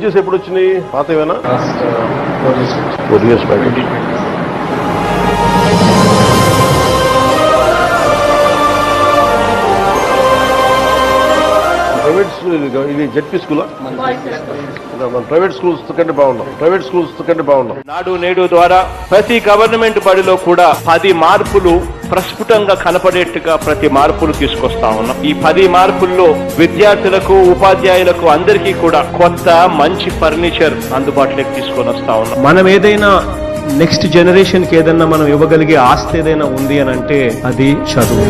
Benches ఎప్పుడు వచ్చినాయి? పాతవేనా? 4 years back. Private school ఇది జెడ్పీ స్కూలా? ప్రైవేట్ స్కూల్స్ కంటే బాగున్నాం. నాడు నేడు ద్వారా ప్రతి గవర్నమెంట్ బడిలో కూడా 10 మార్పులు ప్రస్ఫుటంగా కనపడేట్టుగా ప్రతి మార్పులు తీసుకొస్తా ఉన్నాం. ఈ 10 మార్పుల్లో విద్యార్థులకు, ఉపాధ్యాయులకు అందరికీ కూడా కొత్త మంచి ఫర్నిచర్ అందుబాటులోకి తీసుకొని వస్తా ఉన్నాం. మనం ఏదైనా నెక్స్ట్ జనరేషన్ కి ఏదన్నా మనం ఇవ్వగలిగే ఆస్తి ఏదైనా ఉంది అని అంటే అది చదువు.